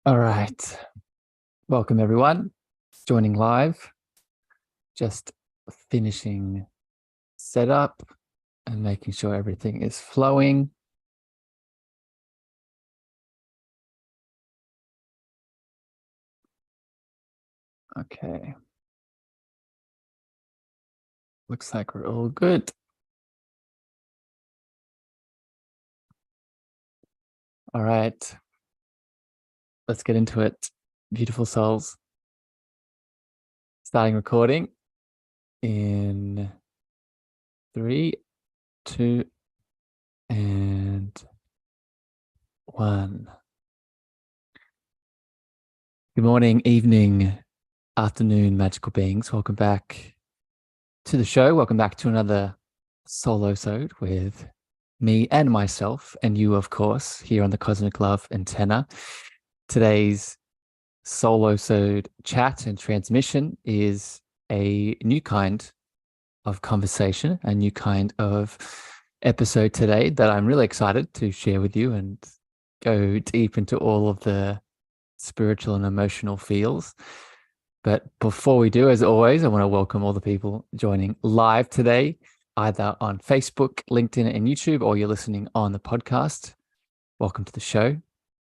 All right. Welcome, everyone. Joining live. Just finishing setup and making sure everything is flowing. Okay. Looks like we're all good. All right. Let's get into it. Beautiful souls. Starting recording in 3, 2, and 1. Good morning, evening, afternoon, magical beings. Welcome back to the show. Welcome back to another solo-sode with me and myself, and you, of course, here on the Cosmic Love Antenna. Today's solo-sode chat and transmission is a new kind of conversation, a new kind of episode today that I'm really excited to share with you and go deep into all of the spiritual and emotional feels. But before we do, as always, I want to welcome all the people joining live today, either on Facebook, LinkedIn, and YouTube, or you're listening on the podcast. Welcome to the show.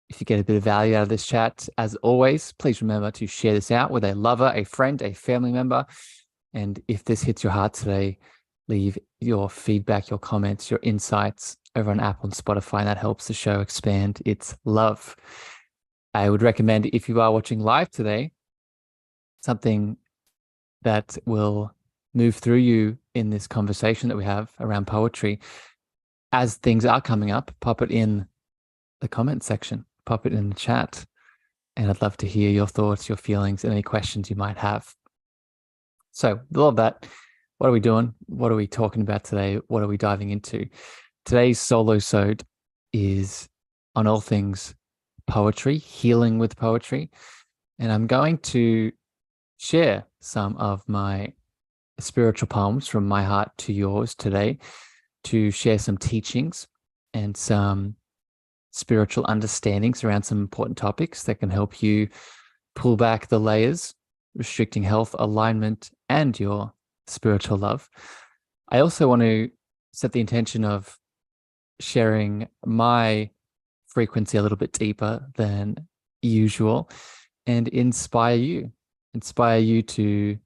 If you get a bit of value out of this chat, as always, please remember to share this out with a lover, a friend, a family member. And if this hits your heart today, leave your feedback, your comments, your insights over on Apple and Spotify. And that helps the show expand its love. I would recommend, if you are watching live today, something that will move through you in this conversation that we have around poetry. As things are coming up, pop it in the comment section, pop it in the chat. And I'd love to hear your thoughts, your feelings, and any questions you might have. So with all of that, what are we doing? What are we talking about today? What are we diving into? Today's solo-sode is on all things poetry, healing with poetry. And I'm going to share some of my spiritual poems from my heart to yours today, to share some teachings and some spiritual understandings around some important topics that can help you pull back the layers, restricting health, alignment, and your spiritual love. I also want to set the intention of sharing my frequency a little bit deeper than usual and inspire you to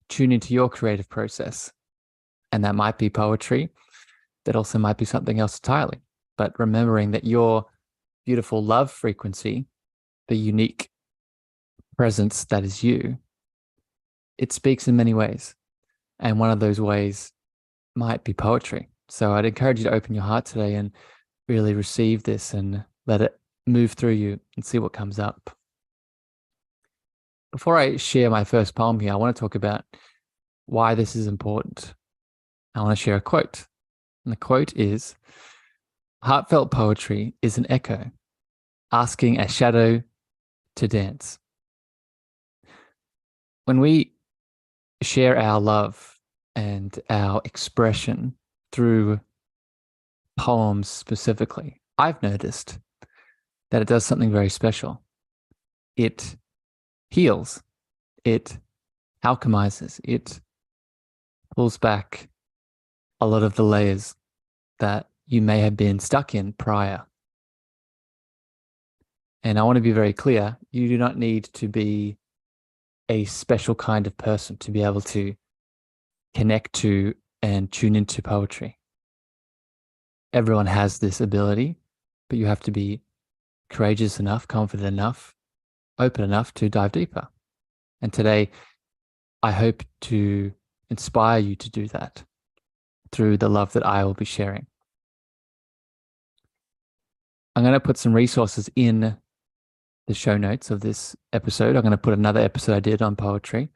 tune into your creative process. And that might be poetry. That also might be something else entirely. But remembering that your beautiful love frequency, the unique presence that is you, it speaks in many ways. And one of those ways might be poetry. So I'd encourage you to open your heart today and really receive this and let it move through you and see what comes up. Before I share my first poem here, I want to talk about why this is important. I want to share a quote. And the quote is, "Heartfelt poetry is an echo, asking a shadow to dance." When we share our love and our expression through poems specifically, I've noticed that it does something very special. It heals, it alchemizes, it pulls back a lot of the layers that you may have been stuck in prior. And I want to be very clear, you do not need to be a special kind of person to be able to connect to and tune into poetry. Everyone has this ability, but you have to be courageous enough, confident enough, open enough to dive deeper. And today, I hope to inspire you to do that through the love that I will be sharing. I'm going to put some resources in the show notes of this episode. I'm going to put another episode I did on poetry.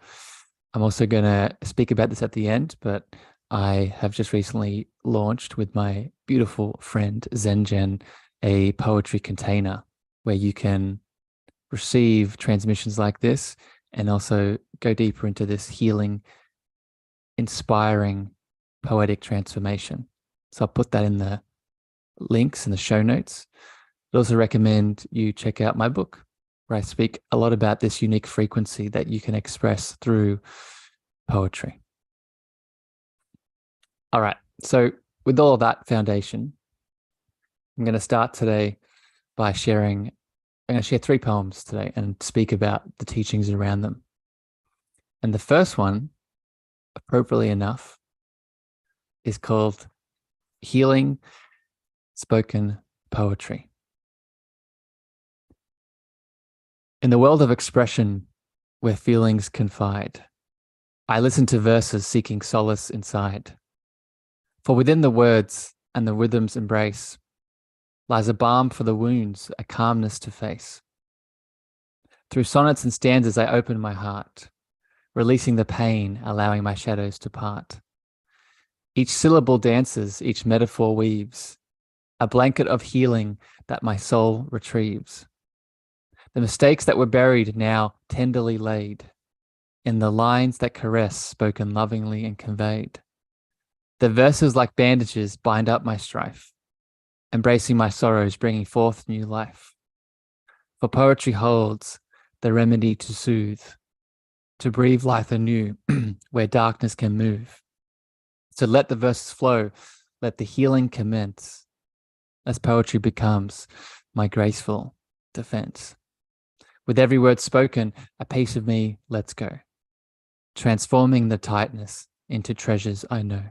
I'm also going to speak about this at the end, but I have just recently launched with my beautiful friend ZenGen a poetry container where you can receive transmissions like this and also go deeper into this healing, inspiring, poetic transformation. So I'll put that in the links in the show notes. I'd also recommend you check out my book, where I speak a lot about this unique frequency that you can express through poetry. All right. So with all of that foundation, I'm going to start today by I'm going to share 3 poems today and speak about the teachings around them. And the first one, appropriately enough, is called Healing Spoken Poetry. In the world of expression where feelings confide, I listen to verses seeking solace inside. For within the words and the rhythm's embrace lies a balm for the wounds, a calmness to face. Through sonnets and stanzas I open my heart, releasing the pain, allowing my shadows to part. Each syllable dances, each metaphor weaves, a blanket of healing that my soul retrieves. The mistakes that were buried now tenderly laid, in the lines that caress spoken lovingly and conveyed. The verses like bandages bind up my strife, embracing my sorrows, bringing forth new life. For poetry holds the remedy to soothe, to breathe life anew where darkness can move. So let the verses flow, let the healing commence, as poetry becomes my graceful defense. With every word spoken, a piece of me lets go, transforming the tightness into treasures I know.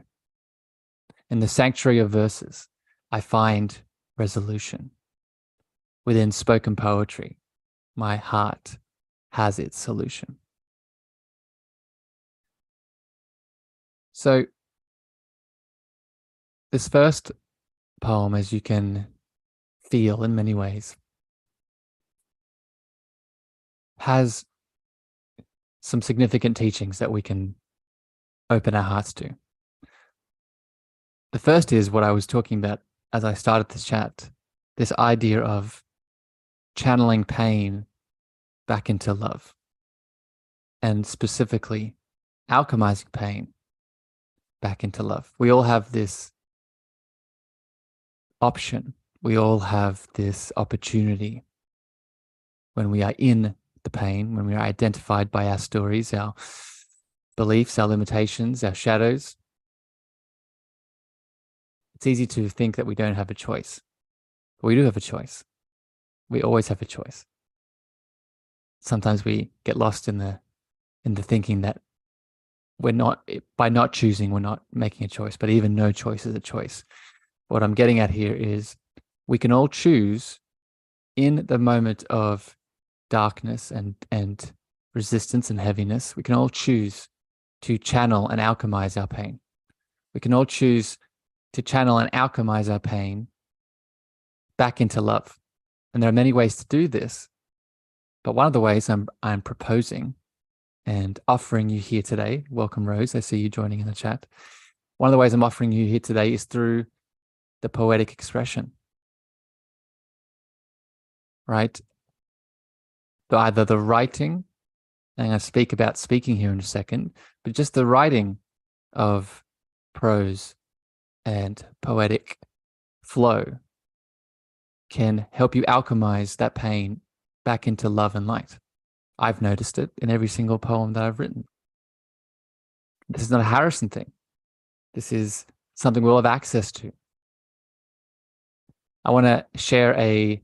In the sanctuary of verses, I find resolution. Within spoken poetry, my heart has its solution. So this first poem, as you can feel in many ways, has some significant teachings that we can open our hearts to. The first is what I was talking about as I started this chat, this idea of channeling pain back into love, and specifically alchemizing pain back into love. We all have this option. We all have this opportunity when we are in the pain, when we are identified by our stories, our beliefs, our limitations, our shadows. It's easy to think that we don't have a choice. But we do have a choice. We always have a choice. Sometimes we get lost in the thinking that by not choosing, we're not making a choice, but even no choice is a choice. What I'm getting at here is we can all choose in the moment of darkness and resistance and heaviness. We can all choose to channel and alchemize our pain. We can all choose to channel and alchemize our pain back into love. And there are many ways to do this. But one of the ways I'm proposing and offering you here today, welcome Rose, I see you joining in the chat. One of the ways I'm offering you here today is through the poetic expression, right? Either the writing, and I'm going to speak about speaking here in a second, but just the writing of prose and poetic flow can help you alchemize that pain back into love and light. I've noticed it in every single poem that I've written. This is not a Harrison thing. This is something we'll have access to. I want to share a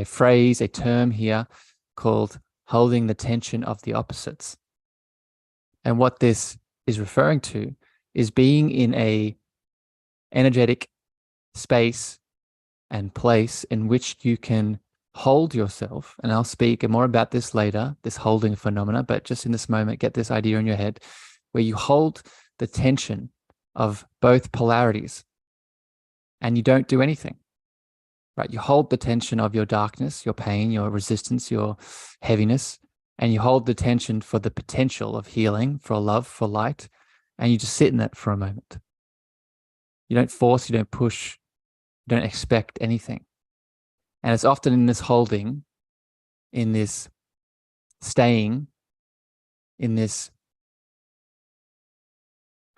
phrase, a term here called holding the tension of the opposites. And what this is referring to is being in a energetic space and place in which you can hold yourself. And I'll speak more about this later, this holding phenomena, but just in this moment, get this idea in your head where you hold the tension of both polarities and you don't do anything, right? You hold the tension of your darkness, your pain, your resistance, your heaviness, and you hold the tension for the potential of healing, for love, for light, and you just sit in it for a moment. You don't force, you don't push, you don't expect anything. And it's often in this holding, in this staying, in this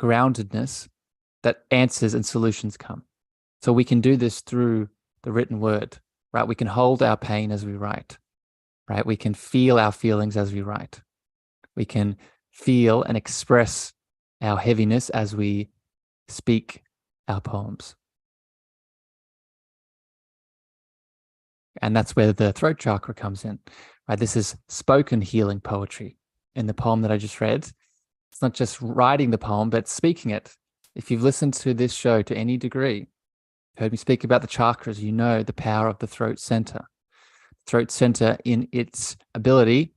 groundedness that answers and solutions come. So we can do this through the written word, right? We can hold our pain as we write, right? We can feel our feelings as we write. We can feel and express our heaviness as we speak our poems. And that's where the throat chakra comes in, right? This is spoken healing poetry. In the poem that I just read, it's not just writing the poem, but speaking it. If you've listened to this show to any degree, heard me speak about the chakras, you know the power of the throat center. Throat center in its ability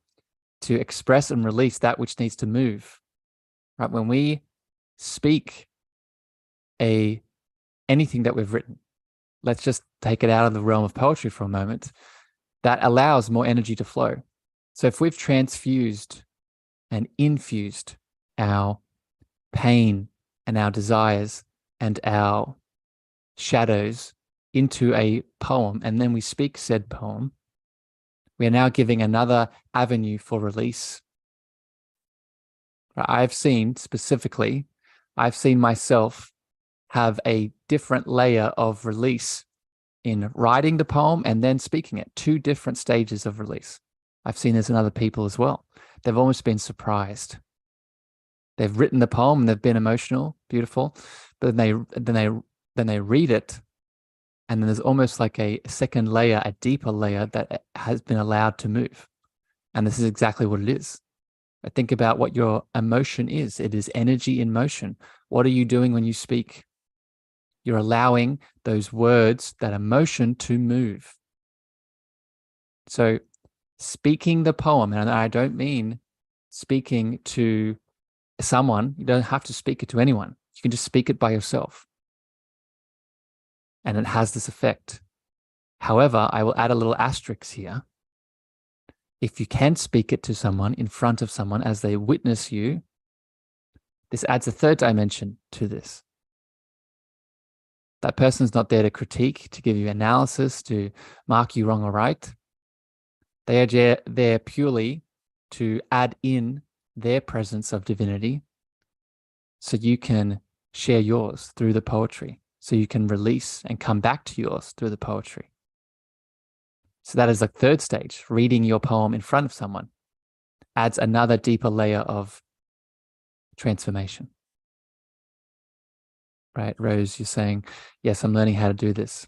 to express and release that which needs to move. Right? When we speak anything that we've written, let's just take it out of the realm of poetry for a moment, that allows more energy to flow. So if we've transfused and infused our pain and our desires and our shadows into a poem, and then we speak said poem, we are now giving another avenue for release. I've seen myself have a different layer of release in writing the poem and then speaking it, 2 different stages of release. I've seen this in other people as well. They've almost been surprised. They've written the poem and they've been emotional, beautiful, but then they read it, and then there's almost like a second layer, a deeper layer that has been allowed to move. And this is exactly what it is. Think about what your emotion is. It is energy in motion. What are you doing when you speak? You're allowing those words, that emotion, to move. So speaking the poem, and I don't mean speaking to someone. You don't have to speak it to anyone. You can just speak it by yourself. And it has this effect. However, I will add a little asterisk here. If you can speak it to someone, in front of someone, as they witness you, this adds a third dimension to this. That person's not there to critique, to give you analysis, to mark you wrong or right. They are there purely to add in their presence of divinity so you can share yours through the poetry, so you can release and come back to yours through the poetry. So that is the third stage. Reading your poem in front of someone adds another deeper layer of transformation. Right, Rose, you're saying, yes, I'm learning how to do this.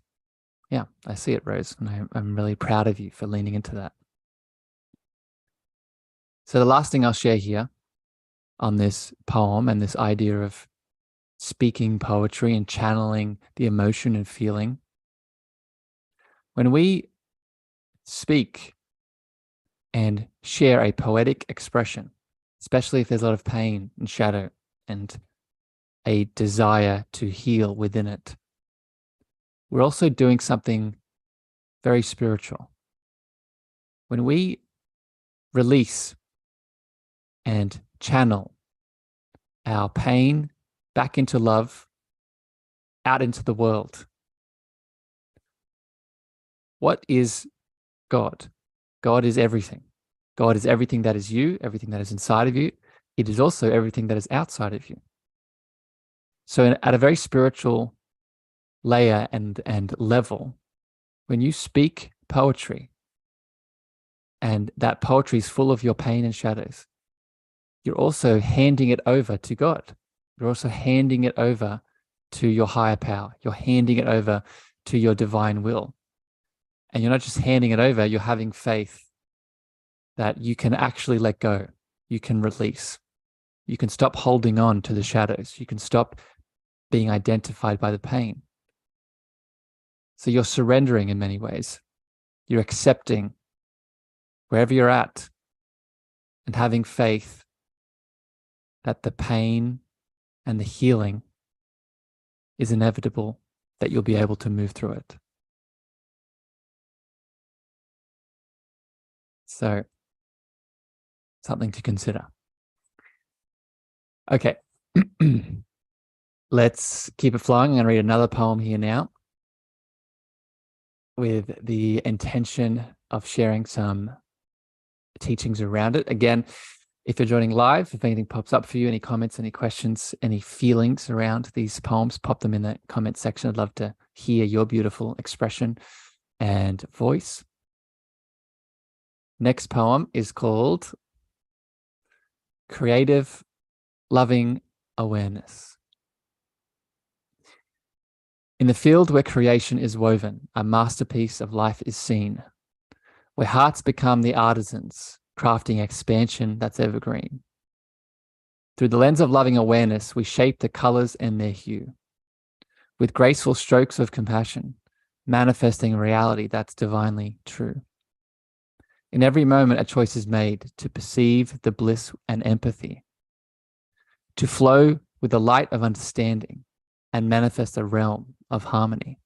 Yeah, I see it, Rose, and I'm really proud of you for leaning into that. So the last thing I'll share here on this poem and this idea of speaking poetry and channeling the emotion and feeling, when we speak and share a poetic expression, especially if there's a lot of pain and shadow and a desire to heal within it, we're also doing something very spiritual. When we release and channel our pain back into love, out into the world, what is God? God is everything. God is everything that is you, everything that is inside of you. It is also everything that is outside of you. So at a very spiritual layer and level, when you speak poetry, and that poetry is full of your pain and shadows, you're also handing it over to God. You're also handing it over to your higher power. You're handing it over to your divine will. And you're not just handing it over, you're having faith that you can actually let go. You can release. You can stop holding on to the shadows. You can stop being identified by the pain. So you're surrendering in many ways. You're accepting wherever you're at and having faith that the pain and the healing is inevitable, that you'll be able to move through it. So, something to consider. Okay. Let's keep it flowing. I'm going to read another poem here now with the intention of sharing some teachings around it. Again, If you're joining live, if anything pops up for you, any comments, any questions, any feelings around these poems, pop them in the comment section. I'd love to hear your beautiful expression and voice. Next poem is called Creative Loving Awareness. In the field where creation is woven, a masterpiece of life is seen, where hearts become the artisans, crafting expansion that's evergreen. Through the lens of loving awareness, we shape the colors and their hue, with graceful strokes of compassion, manifesting a reality that's divinely true. In every moment, a choice is made to perceive the bliss and empathy, to flow with the light of understanding and manifest a realm of harmony.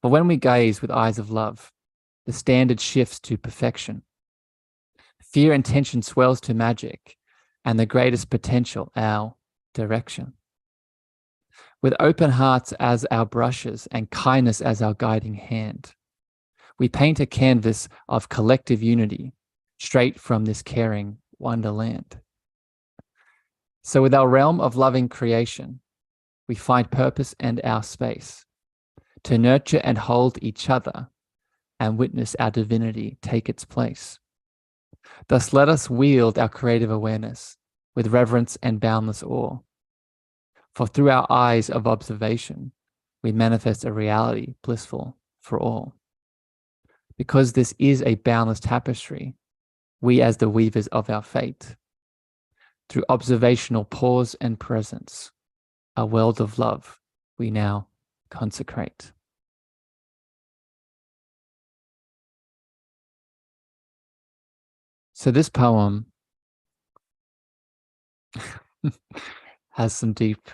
But when we gaze with eyes of love, the standard shifts to perfection. Fear and tension swells to magic, and the greatest potential, our direction. With open hearts as our brushes and kindness as our guiding hand, we paint a canvas of collective unity straight from this caring wonderland. So with our realm of loving creation, we find purpose and our space to nurture and hold each other and witness our divinity take its place. Thus, let us wield our creative awareness with reverence and boundless awe. For through our eyes of observation, we manifest a reality blissful for all. Because this is a boundless tapestry, we as the weavers of our fate, through observational pause and presence, a world of love we now consecrate. So this poem has some deep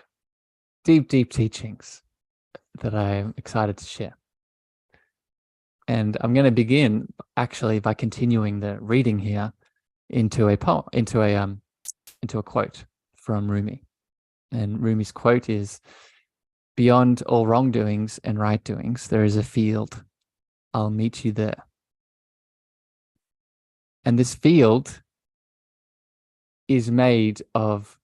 teachings that I'm excited to share. And I'm going to begin actually by continuing the reading here into a poem, into a quote from Rumi. And Rumi's quote is, "Beyond all wrongdoings and right doings, there is a field. I'll meet you there." And this field is made of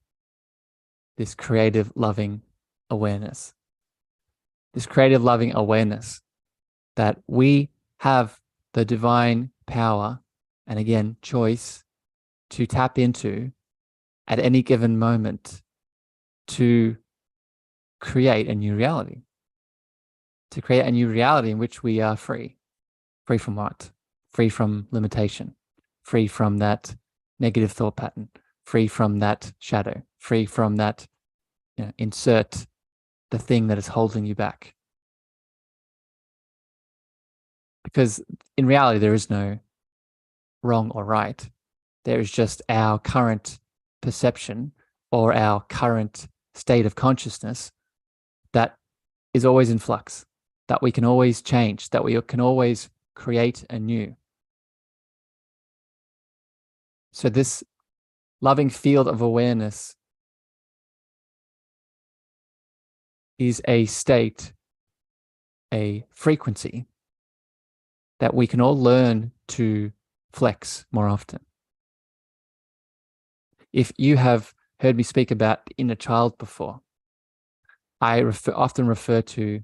this creative, loving awareness. This creative, loving awareness that we have the divine power and, again, choice to tap into at any given moment to create a new reality. To create a new reality in which we are free. Free from what? Free from limitation. Free from that negative thought pattern, free from that shadow, free from that, insert the thing that is holding you back. Because in reality, there is no wrong or right. There is just our current perception or our current state of consciousness that is always in flux, that we can always change, that we can always create anew. So this loving field of awareness is a state, a frequency that we can all learn to flex more often. If you have heard me speak about the inner child before, I often refer to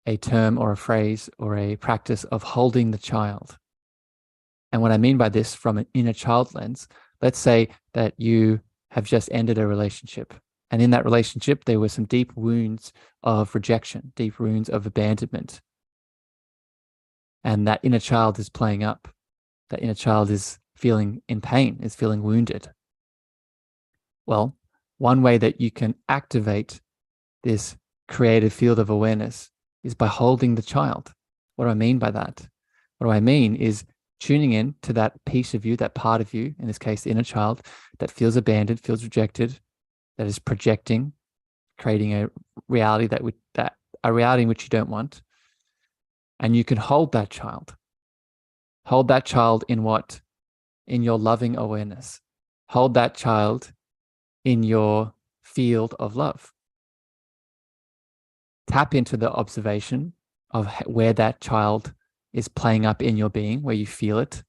a term or a phrase or a practice of holding the child. And what I mean by this from an inner child lens, let's say that you have just ended a relationship. And in that relationship, there were some deep wounds of rejection, deep wounds of abandonment. And that inner child is playing up. That inner child is feeling in pain, is feeling wounded. Well, one way that you can activate this creative field of awareness is by holding the child. What do I mean by that? What do I mean is tuning in to that piece of you, that part of you, in this case, the inner child, that feels abandoned, feels rejected, that is projecting, creating a reality a reality in which you don't want. And you can hold that child. Hold that child in what? In your loving awareness. Hold that child in your field of love. Tap into the observation of where that child is playing up in your being, where you feel it.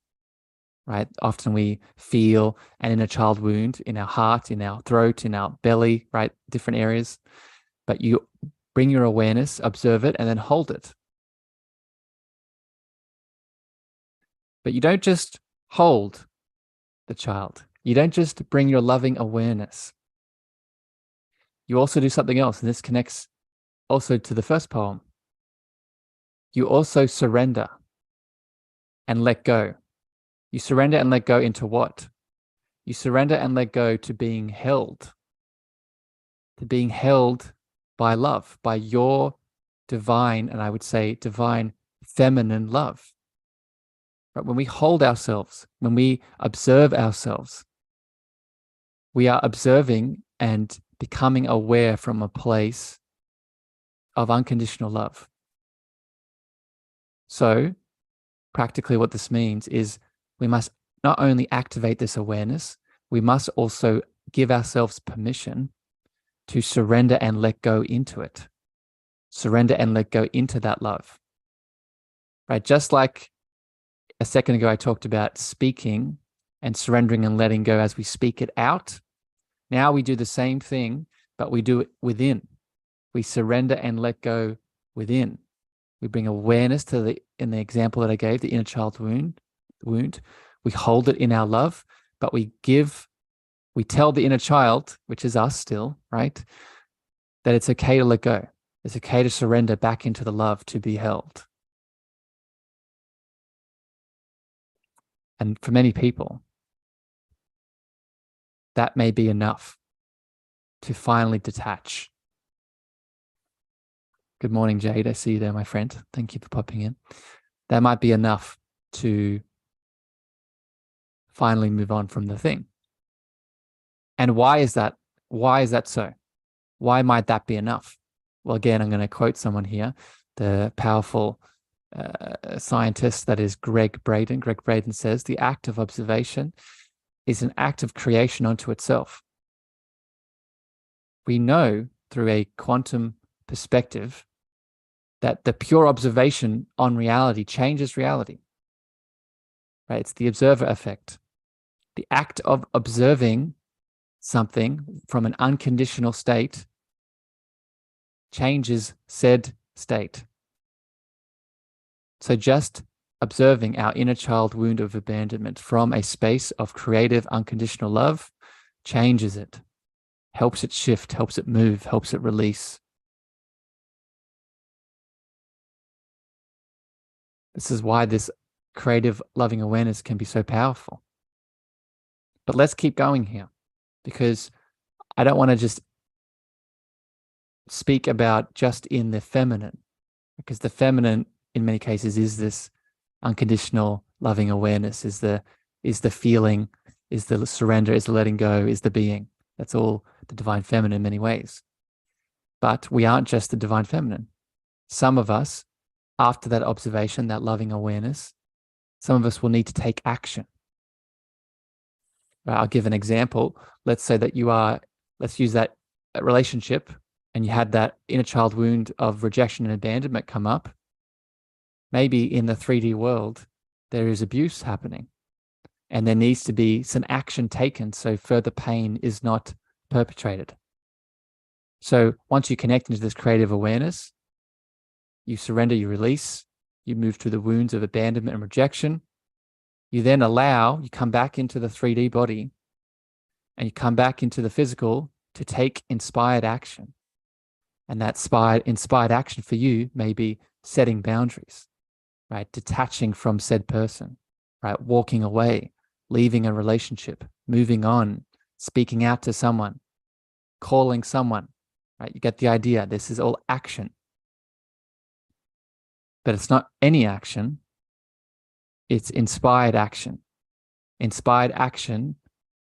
right? Often we feel an inner child wound in our heart, in our throat, in our belly, right? Different areas. But you bring your awareness, observe it, and then hold it. But you don't just hold the child. You don't just bring your loving awareness. You also do something else, and this connects also to the first poem. You also surrender and let go. You surrender and let go into what? You surrender and let go to being held by love, by your divine, and I would say divine feminine love. But when we hold ourselves, when we observe ourselves, we are observing and becoming aware from a place of unconditional love. So practically what this means is we must not only activate this awareness, we must also give ourselves permission to surrender and let go into it. Surrender and let go into that love. Right? Just like a second ago, I talked about speaking and surrendering and letting go as we speak it out. Now we do the same thing, but we do it within. We surrender and let go within. We bring awareness to in the example that I gave, the inner child wound. We hold it in our love, but we tell the inner child, which is us still, right, that it's okay to let go. It's okay to surrender back into the love to be held. And for many people, that may be enough to finally detach. Good morning, Jade. I see you there, my friend. Thank you for popping in. That might be enough to finally move on from the thing. And why is that? Why is that so? Why might that be enough? Well, again, I'm going to quote someone here, the powerful scientist that is Greg Braden. Greg Braden says, the act of observation is an act of creation unto itself. We know through a quantum perspective that the pure observation on reality changes reality. Right? It's the observer effect. The act of observing something from an unconditional state changes said state. So just observing our inner child wound of abandonment from a space of creative unconditional love changes it, helps it shift, helps it move, helps it release. This is why this creative loving awareness can be so powerful. But let's keep going here, because I don't want to just speak about just in the feminine, because the feminine in many cases is this unconditional loving awareness, is the feeling, is the surrender, is the letting go, is the being. That's all the divine feminine in many ways. But we aren't just the divine feminine. Some of us, after that observation, that loving awareness, some of us will need to take action. I'll give an example. Let's say that let's use that relationship, and you had that inner child wound of rejection and abandonment come up. Maybe in the 3D world, there is abuse happening, and there needs to be some action taken so further pain is not perpetrated. So once you connect into this creative awareness, you surrender, you release, you move through the wounds of abandonment and rejection. You then you come back into the 3D body, and you come back into the physical to take inspired action. And that inspired action for you may be setting boundaries, right? Detaching from said person, right? Walking away, leaving a relationship, moving on, speaking out to someone, calling someone, right? You get the idea. This is all action. But it's not any action. It's inspired action. Inspired action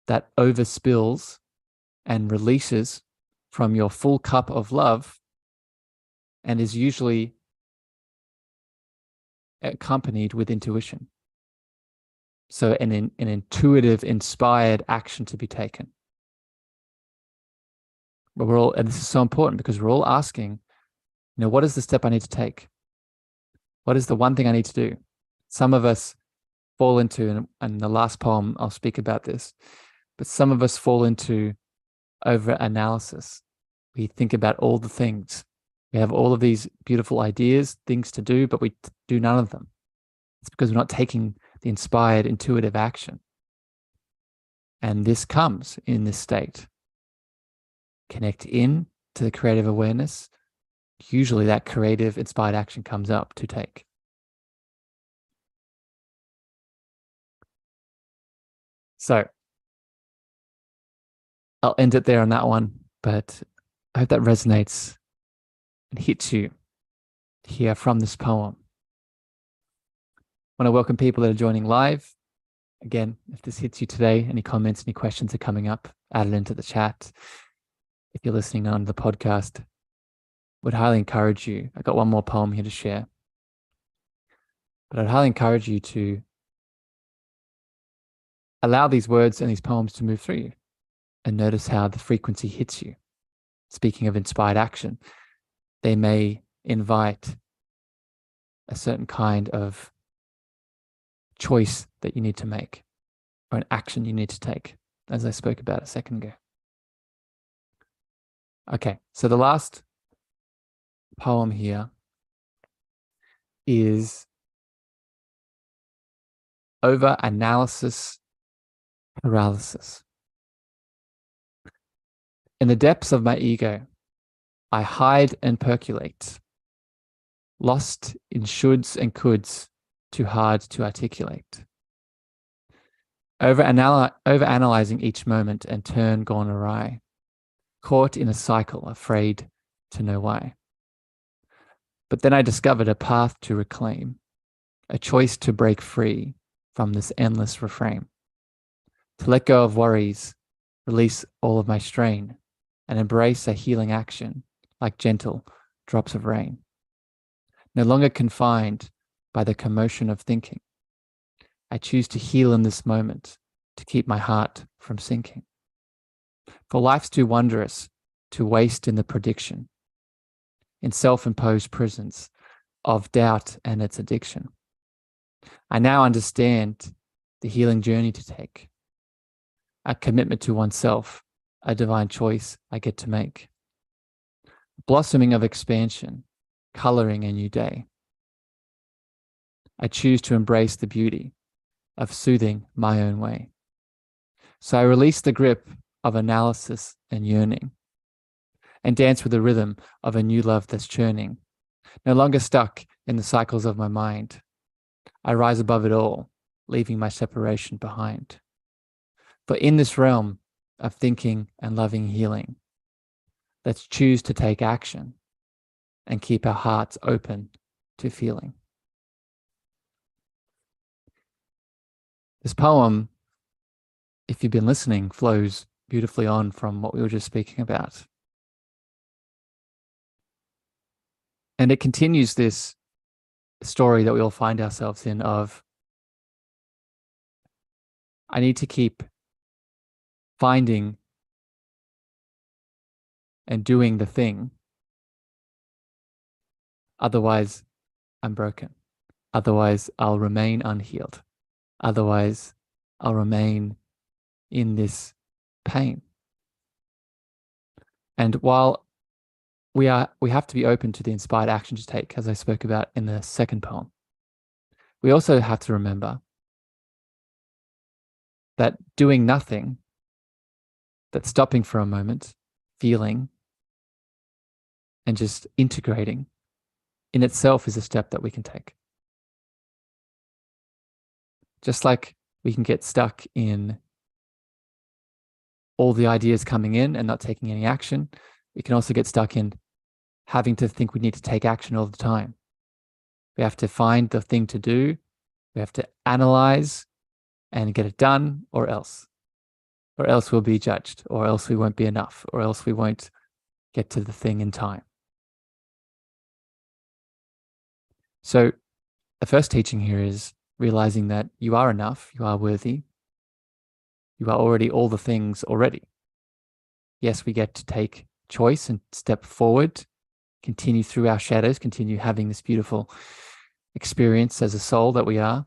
that overspills and releases from your full cup of love, and is usually accompanied with intuition. So an intuitive, inspired action to be taken. But and this is so important because we're all asking, what is the step I need to take? What is the one thing I need to do? Some of us fall into, and the last poem I'll speak about this, but some of us fall into over-analysis. We think about all the things. We have all of these beautiful ideas, things to do, but we do none of them. It's because we're not taking the inspired, intuitive action. And this comes in this state. Connect in to the creative awareness. Usually that creative, inspired action comes up to take. So I'll end it there on that one, but I hope that resonates and hits you here from this poem. I want to welcome people that are joining live. Again, if this hits you today, any comments, any questions are coming up, add it into the chat. If you're listening on the podcast, would highly encourage you. I got one more poem here to share, but I'd highly encourage you to allow these words and these poems to move through you and notice how the frequency hits you. Speaking of inspired action, they may invite a certain kind of choice that you need to make or an action you need to take, as I spoke about a second ago. Okay, so the last poem here is over-analysis paralysis. In the depths of my ego, I hide and percolate, lost in shoulds and coulds, too hard to articulate. Over-analyzing each moment and turn gone awry, caught in a cycle, afraid to know why. But then I discovered a path to reclaim, a choice to break free from this endless refrain, to let go of worries, release all of my strain, and embrace a healing action like gentle drops of rain. No longer confined by the commotion of thinking, I choose to heal in this moment to keep my heart from sinking. For life's too wondrous to waste in the prediction, in self-imposed prisons of doubt and its addiction. I now understand the healing journey to take, a commitment to oneself, a divine choice I get to make. Blossoming of expansion, coloring a new day. I choose to embrace the beauty of soothing my own way. So I release the grip of analysis and yearning and dance with the rhythm of a new love that's churning, no longer stuck in the cycles of my mind. I rise above it all, leaving my separation behind. For in this realm of thinking and loving healing, let's choose to take action and keep our hearts open to feeling. This poem, if you've been listening, flows beautifully on from what we were just speaking about. And it continues this story that we all find ourselves in of, I need to keep finding and doing the thing. Otherwise, I'm broken. Otherwise, I'll remain unhealed. Otherwise, I'll remain in this pain. And while we have to be open to the inspired action to take, as I spoke about in the second poem, we also have to remember that doing nothing, that stopping for a moment, feeling, and just integrating in itself is a step that we can take. Just like we can get stuck in all the ideas coming in and not taking any action, we can also get stuck in having to think we need to take action all the time. We have to find the thing to do. We have to analyze and get it done, or else we'll be judged, or else we won't be enough, or else we won't get to the thing in time. So the first teaching here is realizing that you are enough, you are worthy, you are already all the things already. Yes, we get to take choice and step forward, continue through our shadows, continue having this beautiful experience as a soul that we are.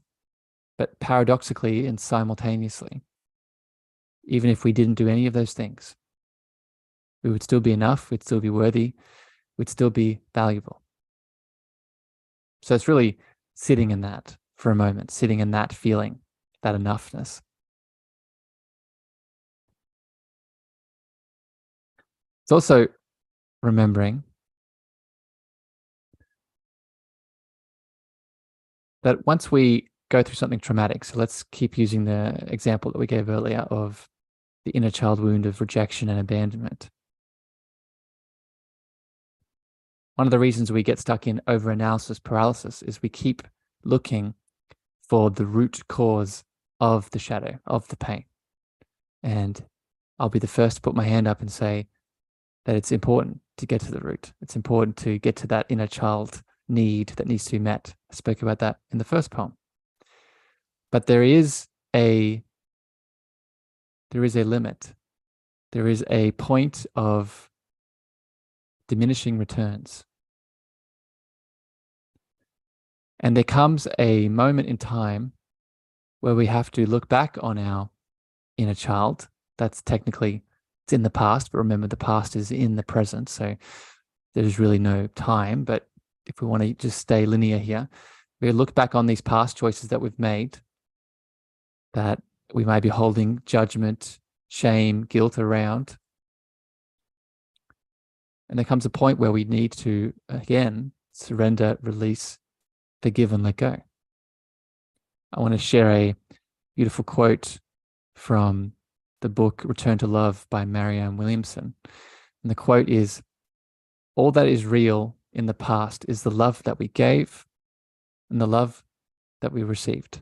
But paradoxically and simultaneously, even if we didn't do any of those things, we would still be enough, we'd still be worthy, we'd still be valuable. So it's really sitting in that for a moment, sitting in that feeling, that enoughness. It's also remembering that once we go through something traumatic, so let's keep using the example that we gave earlier of the inner child wound of rejection and abandonment. One of the reasons we get stuck in overanalysis paralysis is we keep looking for the root cause of the shadow, of the pain. And I'll be the first to put my hand up and say that it's important to get to the root. It's important to get to that inner child need that needs to be met. I spoke about that in the first poem. But there is a limit. There is a point of diminishing returns. And there comes a moment in time where we have to look back on our inner child. That's technically, it's in the past, but remember the past is in the present. So there's really no time. But if we want to just stay linear here, we look back on these past choices that we've made that we may be holding judgment, shame, guilt around. And there comes a point where we need to, again, surrender, release, forgive, and let go. I want to share a beautiful quote from the book Return to Love by Marianne Williamson. And the quote is, "All that is real in the past is the love that we gave and the love that we received."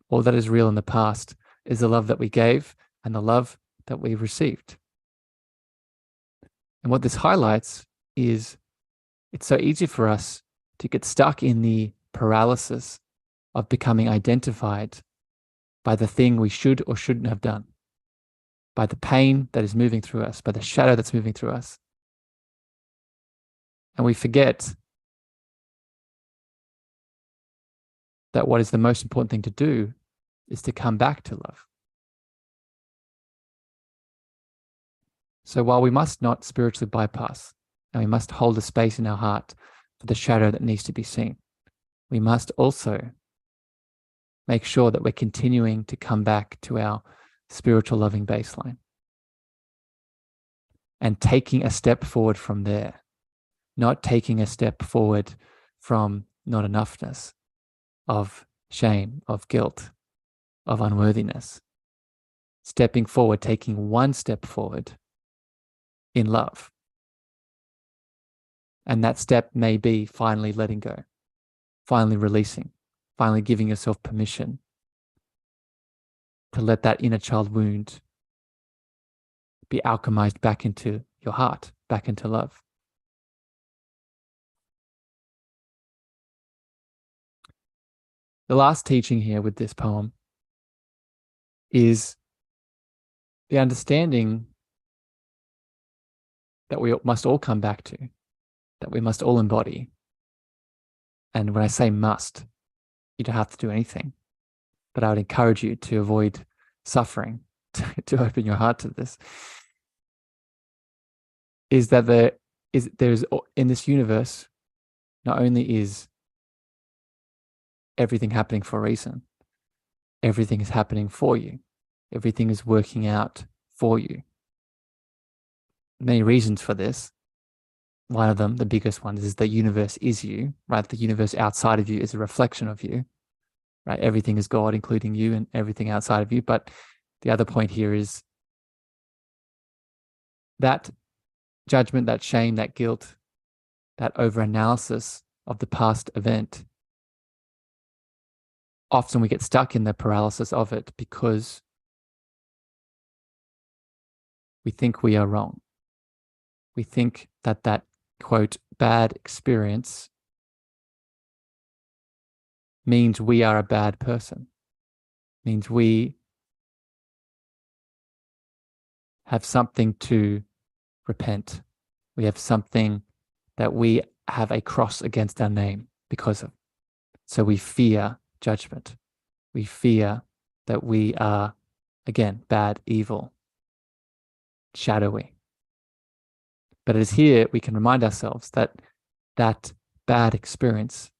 All that is real in the past is the love that we gave and the love that we received. And what this highlights is it's so easy for us to get stuck in the paralysis of becoming identified by the thing we should or shouldn't have done, by the pain that is moving through us, by the shadow that's moving through us. And we forget that what is the most important thing to do is to come back to love. So while we must not spiritually bypass, and we must hold a space in our heart for the shadow that needs to be seen, we must also make sure that we're continuing to come back to our spiritual loving baseline and taking a step forward from there, not taking a step forward from not enoughness, of shame, of guilt, of unworthiness. Stepping forward, taking one step forward in love. And that step may be finally letting go, finally releasing, finally giving yourself permission to let that inner child wound be alchemized back into your heart, back into love. The last teaching here with this poem is the understanding that we must all come back to, that we must all embody. And when I say must, you don't have to do anything, but I would encourage you to avoid suffering, to open your heart to this, is that there's in this universe, not only is everything happening for a reason, everything is happening for you. Everything is working out for you. Many reasons for this. One of them, the biggest one, is the universe is you, right? The universe outside of you is a reflection of you, right? Everything is God, including you, and everything outside of you. But the other point here is that judgment, that shame, that guilt, that overanalysis of the past event, often we get stuck in the paralysis of it because we think we are wrong. We think that that, quote, bad experience means we are a bad person, means we have something to repent. We have something that we have a cross against our name because of. So we fear judgment. We fear that we are, again, bad, evil, shadowy. But it is here we can remind ourselves that that bad experience,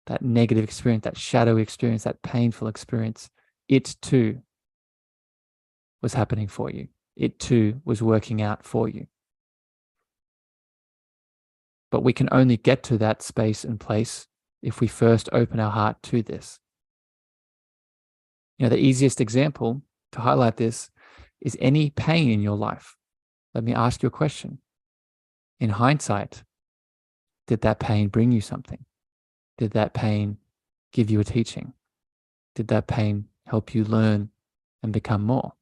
that negative experience, that shadowy experience, that painful experience, it too was happening for you. It too was working out for you. But we can only get to that space and place if we first open our heart to this. The easiest example to highlight this is any pain in your life. Let me ask you a question. In hindsight, did that pain bring you something? Did that pain give you a teaching? Did that pain help you learn and become more?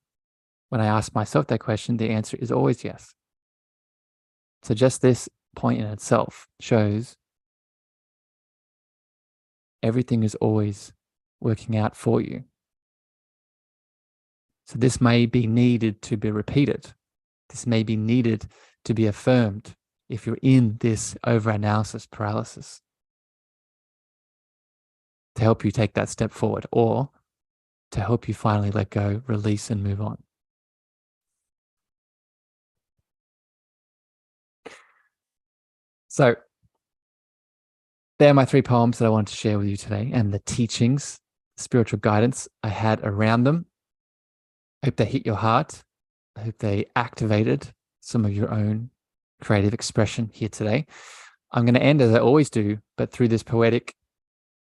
When I ask myself that question, the answer is always yes. So just this point in itself shows everything is always working out for you. So this may be needed to be repeated. This may be needed to be affirmed if you're in this overanalysis paralysis, to help you take that step forward, or to help you finally let go, release, and move on. So they're my 3 poems that I wanted to share with you today, and the teachings, spiritual guidance I had around them. I hope they hit your heart. I hope they activated some of your own creative expression here today. I'm going to end as I always do, but through this poetic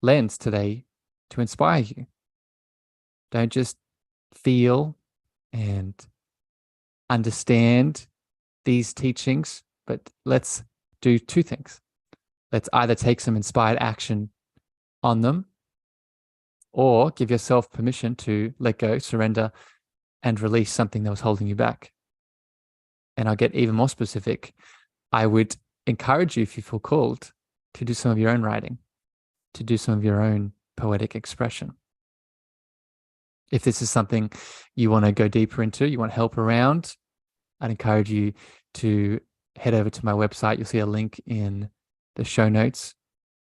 lens today to inspire you. Don't just feel and understand these teachings, but let's do 2 things. Let's either take some inspired action on them, or give yourself permission to let go, surrender, and release something that was holding you back. And I'll get even more specific. I would encourage you, if you feel called, to do some of your own writing, to do some of your own poetic expression. If this is something you want to go deeper into, you want help around, I'd encourage you to head over to my website. You'll see a link in the show notes.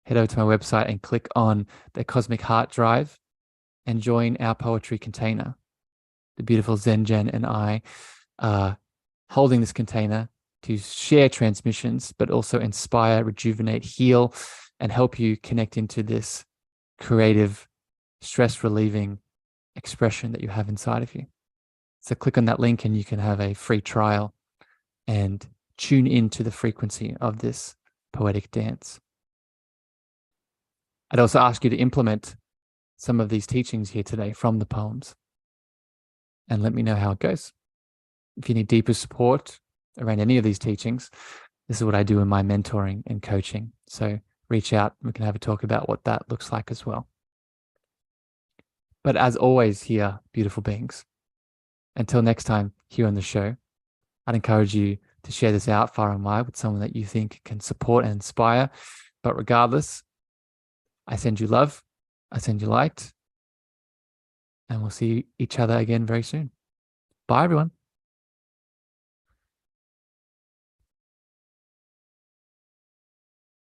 Head over to my website and click on the Cosmic Heart Drive and join our poetry container. The beautiful Zen Jen and I are holding this container to share transmissions, but also inspire, rejuvenate, heal, and help you connect into this creative, stress-relieving expression that you have inside of you. So click on that link and you can have a free trial and tune into the frequency of this poetic dance. I'd also ask you to implement some of these teachings here today from the poems and let me know how it goes. If you need deeper support around any of these teachings, this is what I do in my mentoring and coaching. So reach out, we can have a talk about what that looks like as well. But as always here, beautiful beings, until next time here on the show, I'd encourage you to share this out far and wide with someone that you think can support and inspire. But regardless, I send you love, I send you light, and we'll see each other again very soon. Bye, everyone.